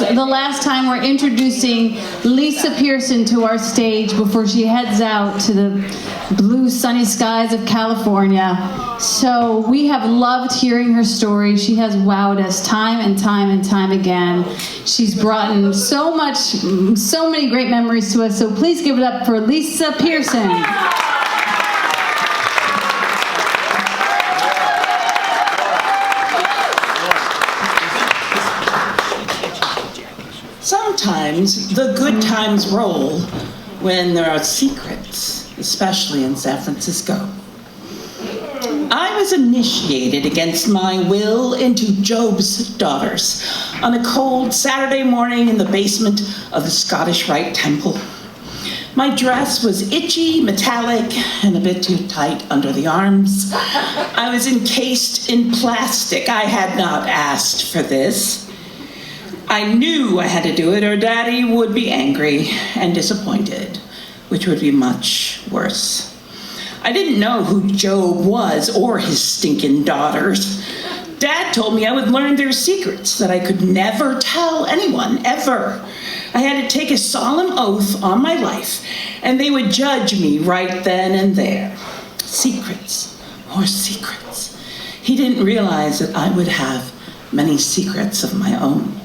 is the last time we're introducing Lisa Pearson to our stage before she heads out to the blue sunny skies of California. So we have loved hearing her story. She has wowed us time and time and time again. She's brought in so many great memories to us. So please give it up for Lisa Pearson. Sometimes the good times roll when there are secrets, especially in San Francisco. I was initiated against my will into Job's Daughters on a cold Saturday morning in the basement of the Scottish Rite Temple. My dress was itchy, metallic, and a bit too tight under the arms. I was encased in plastic. I had not asked for this. I knew I had to do it or Daddy would be angry and disappointed, which would be much worse. I didn't know who Job was or his stinking daughters. Dad told me I would learn their secrets, that I could never tell anyone, ever. I had to take a solemn oath on my life, and they would judge me right then and there. Secrets, more secrets. He didn't realize that I would have many secrets of my own.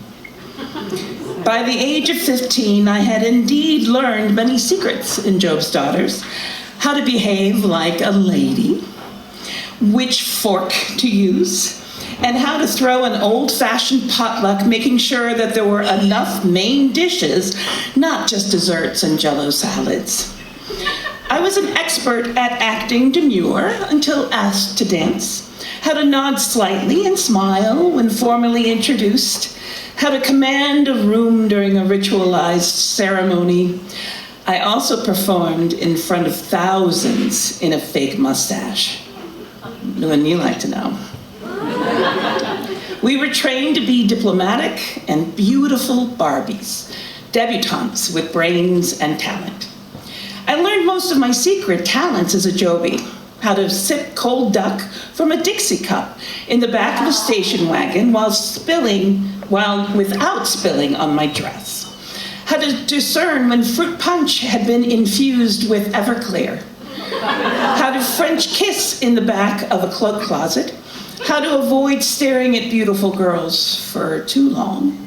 By the age of 15, I had indeed learned many secrets in Job's Daughters. How to behave like a lady, which fork to use, and how to throw an old-fashioned potluck, making sure that there were enough main dishes, not just desserts and Jell-O salads. I was an expert at acting demure until asked to dance, how to nod slightly and smile when formally introduced, how to command a room during a ritualized ceremony. I also performed in front of thousands in a fake mustache. Wouldn't you like to know? We were trained to be diplomatic and beautiful Barbies, debutantes with brains and talent. I learned most of my secret talents as a Joby, how to sip cold duck from a Dixie cup in the back of a station wagon without spilling on my dress. How to discern when fruit punch had been infused with Everclear. How to French kiss in the back of a cloak closet. How to avoid staring at beautiful girls for too long.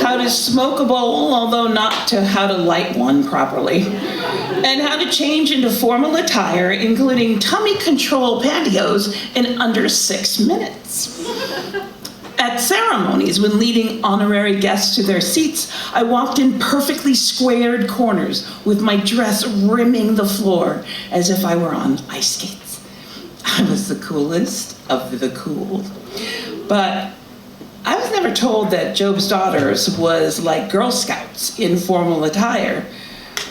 How to smoke a bowl, although not to how to light one properly. And how to change into formal attire, including tummy control pantyhose, in under 6 minutes. At ceremonies, when leading honorary guests to their seats, I walked in perfectly squared corners with my dress rimming the floor as if I were on ice skates. I was the coolest of the cool. But I was never told that Job's Daughters was like Girl Scouts in formal attire.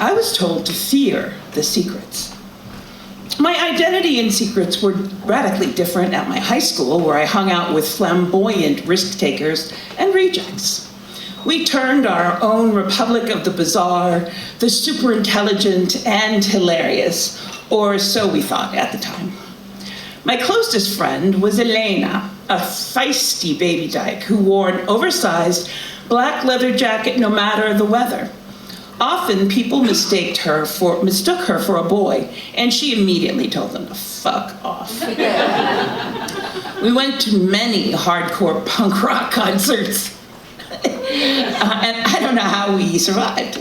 I was told to fear the secrets. My identity and secrets were radically different at my high school, where I hung out with flamboyant risk-takers and rejects. We turned our own Republic of the Bizarre, the super intelligent and hilarious, or so we thought at the time. My closest friend was Elena, a feisty baby dyke who wore an oversized black leather jacket no matter the weather. Often people mistook her for a boy, and she immediately told them to fuck off. We went to many hardcore punk rock concerts, and I don't know how we survived.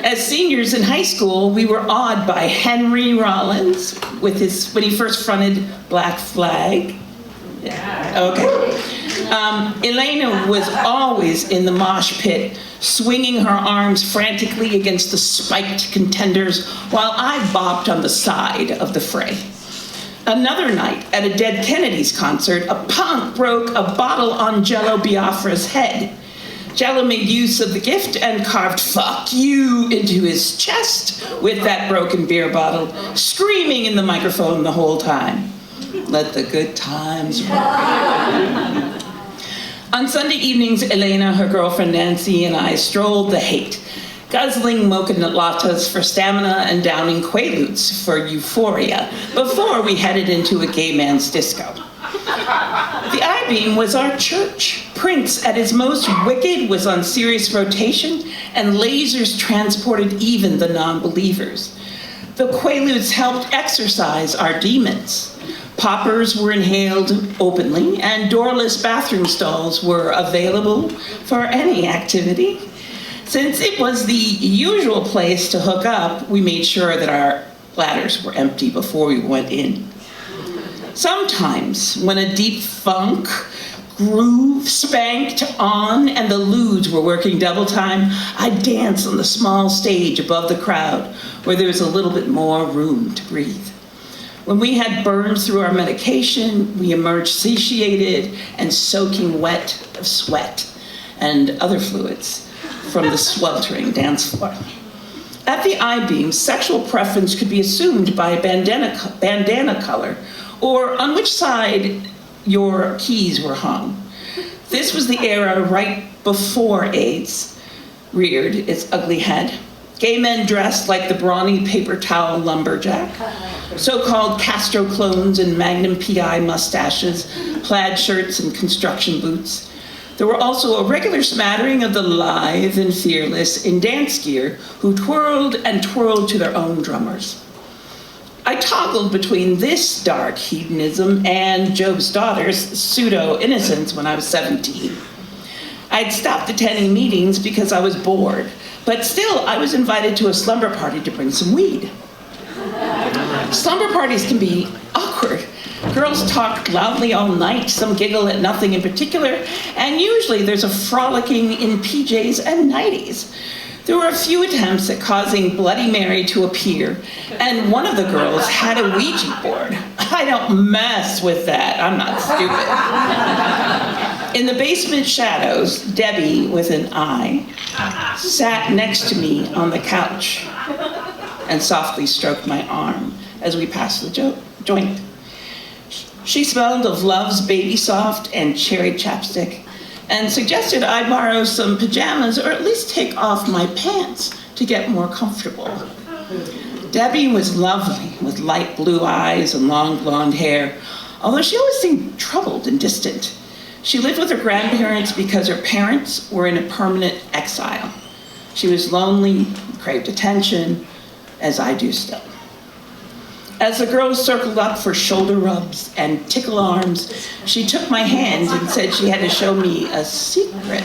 As seniors in high school, we were awed by Henry Rollins when he first fronted Black Flag. Yeah. Okay. Elena was always in the mosh pit, swinging her arms frantically against the spiked contenders while I bopped on the side of the fray. Another night at a Dead Kennedys concert, a punk broke a bottle on Jello Biafra's head. Jello made use of the gift and carved "fuck you" into his chest with that broken beer bottle, screaming in the microphone the whole time. Let the good times roll. On Sunday evenings, Elena, her girlfriend Nancy, and I strolled the hate, guzzling mocha lattes for stamina and downing Quaaludes for euphoria before we headed into a gay man's disco. The I-beam was our church. Prince, at his most wicked, was on serious rotation, and lasers transported even the non-believers. The quaaludes helped exorcise our demons. Poppers were inhaled openly, and doorless bathroom stalls were available for any activity. Since it was the usual place to hook up, we made sure that our bladders were empty before we went in. Sometimes, when a deep funk groove spanked on and the lewds were working double time, I'd dance on the small stage above the crowd where there was a little bit more room to breathe. When we had burned through our medication, we emerged satiated and soaking wet of sweat and other fluids from the sweltering dance floor. At the I-beam, sexual preference could be assumed by bandana color or on which side your keys were hung. This was the era right before AIDS reared its ugly head. Gay men dressed like the brawny paper towel lumberjack, so-called Castro clones in Magnum PI mustaches, plaid shirts, and construction boots. There were also a regular smattering of the lithe and fearless in dance gear who twirled and twirled to their own drummers. I toggled between this dark hedonism and Job's daughter's pseudo-innocence when I was 17. I'd stopped attending meetings because I was bored, but still I was invited to a slumber party to bring some weed. Slumber parties can be awkward. Girls talk loudly all night, some giggle at nothing in particular, and usually there's a frolicking in PJs and nighties. There were a few attempts at causing Bloody Mary to appear, and one of the girls had a Ouija board. I don't mess with that, I'm not stupid. In the basement shadows, Debbie, with an I, sat next to me on the couch and softly stroked my arm as we passed the joint. She smelled of Love's Baby Soft and cherry chapstick and suggested I borrow some pajamas or at least take off my pants to get more comfortable. Debbie was lovely with light blue eyes and long blonde hair, although she always seemed troubled and distant. She lived with her grandparents because her parents were in a permanent exile. She was lonely, craved attention, as I do still. As the girls circled up for shoulder rubs and tickle arms, she took my hand and said she had to show me a secret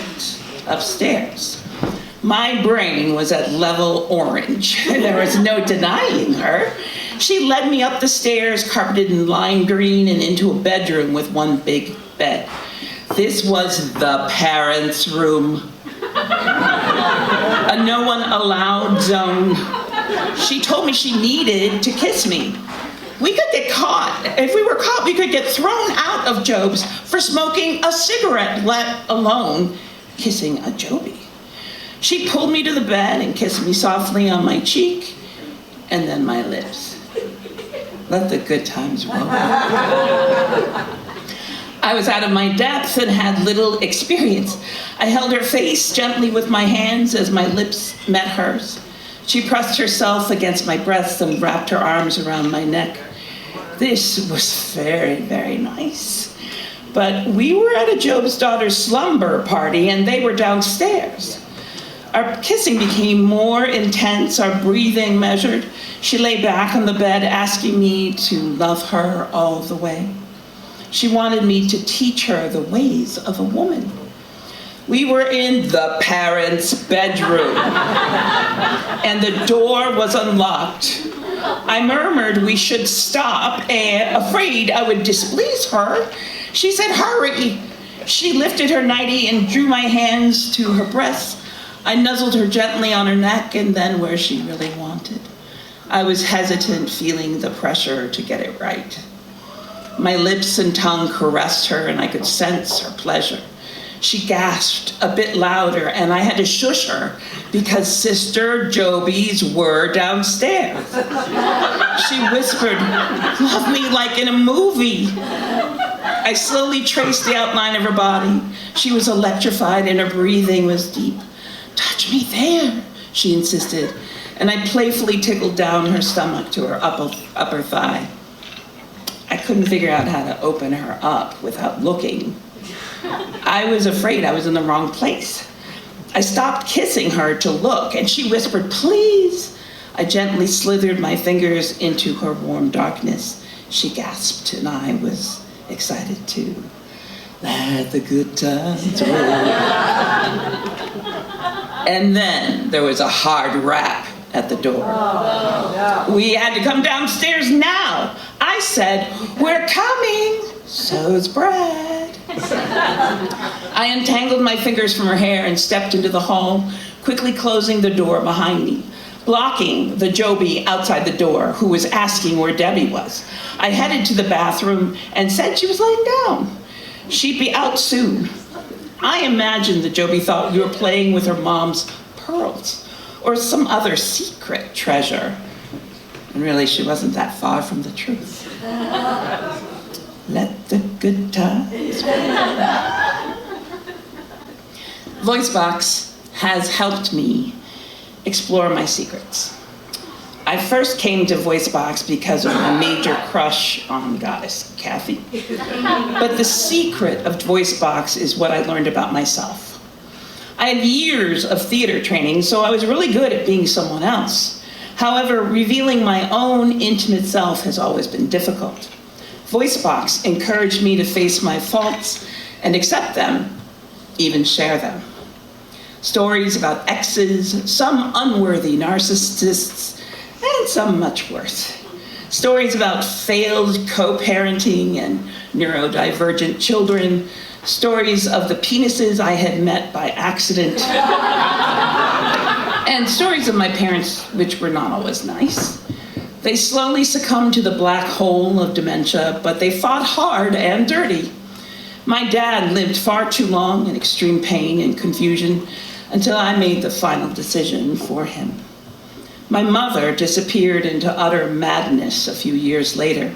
upstairs. My brain was at level orange. There was no denying her. She led me up the stairs, carpeted in lime green, and into a bedroom with one big bed. This was the parents' room. A no one allowed zone. She told me she needed to kiss me. We could get caught. If we were caught, we could get thrown out of Job's for smoking a cigarette, let alone kissing a Joby. She pulled me to the bed and kissed me softly on my cheek and then my lips. Let the good times roll. I was out of my depth and had little experience. I held her face gently with my hands as my lips met hers. She pressed herself against my breasts and wrapped her arms around my neck. This was very, very nice. But we were at a Job's daughter's slumber party and they were downstairs. Our kissing became more intense, our breathing measured. She lay back on the bed asking me to love her all the way. She wanted me to teach her the ways of a woman. We were in the parents' bedroom, and the door was unlocked. I murmured we should stop, and afraid I would displease her, she said, "Hurry." She lifted her nightie and drew my hands to her breasts. I nuzzled her gently on her neck and then where she really wanted. I was hesitant, feeling the pressure to get it right. My lips and tongue caressed her, and I could sense her pleasure. She gasped a bit louder, and I had to shush her because Sister Joby's were downstairs. She whispered, "Love me like in a movie." I slowly traced the outline of her body. She was electrified, and her breathing was deep. "Touch me there," she insisted, and I playfully tickled down her stomach to her upper thigh. I couldn't figure out how to open her up without looking. I was afraid I was in the wrong place. I stopped kissing her to look, and she whispered, "Please." I gently slithered my fingers into her warm darkness. She gasped, and I was excited too. Let the good times roll. And then there was a hard rap at the door. We had to come downstairs now. I said, "We're coming." "So's Brad." I untangled my fingers from her hair and stepped into the hall, quickly closing the door behind me, blocking the Joby outside the door who was asking where Debbie was. I headed to the bathroom and said she was laying down. She'd be out soon. I imagined that Joby thought we were playing with her mom's pearls or some other secret treasure. And really, she wasn't that far from the truth. Let the good times roll. VoiceBox has helped me explore my secrets. I first came to VoiceBox because of my major crush on Goddess Kathy. But the secret of VoiceBox is what I learned about myself. I had years of theater training, so I was really good at being someone else. However, revealing my own intimate self has always been difficult. VoiceBox encouraged me to face my faults and accept them, even share them. Stories about exes, some unworthy narcissists, and some much worse. Stories about failed co-parenting and neurodivergent children. Stories of the penises I had met by accident. And stories of my parents, which were not always nice. They slowly succumbed to the black hole of dementia, but they fought hard and dirty. My dad lived far too long in extreme pain and confusion until I made the final decision for him. My mother disappeared into utter madness a few years later.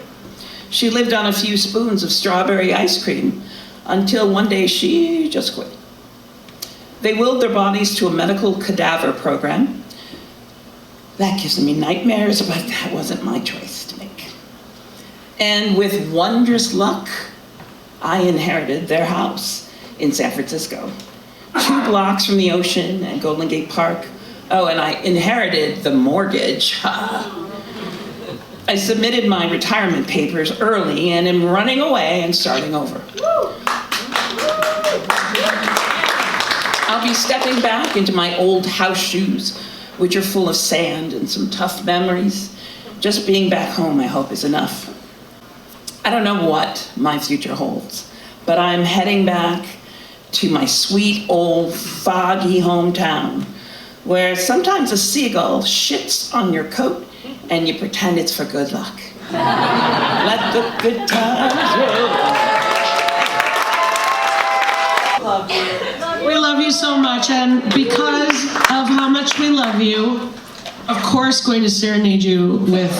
She lived on a few spoons of strawberry ice cream until one day she just quit. They willed their bodies to a medical cadaver program. That gives me nightmares, but that wasn't my choice to make. And with wondrous luck, I inherited their house in San Francisco, 2 blocks from the ocean and Golden Gate Park. Oh, and I inherited the mortgage. I submitted my retirement papers early and am running away and starting over. I'll be stepping back into my old house shoes, which are full of sand and some tough memories. Just being back home, I hope, is enough. I don't know what my future holds, but I'm heading back to my sweet old foggy hometown, where sometimes a seagull shits on your coat and you pretend it's for good luck. Let the good times roll. We love you so much, and because of how much we love you, of course going to serenade you with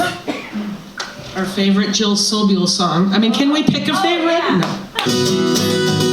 our favorite Jill Sobule song. I mean, can we pick a favorite? No.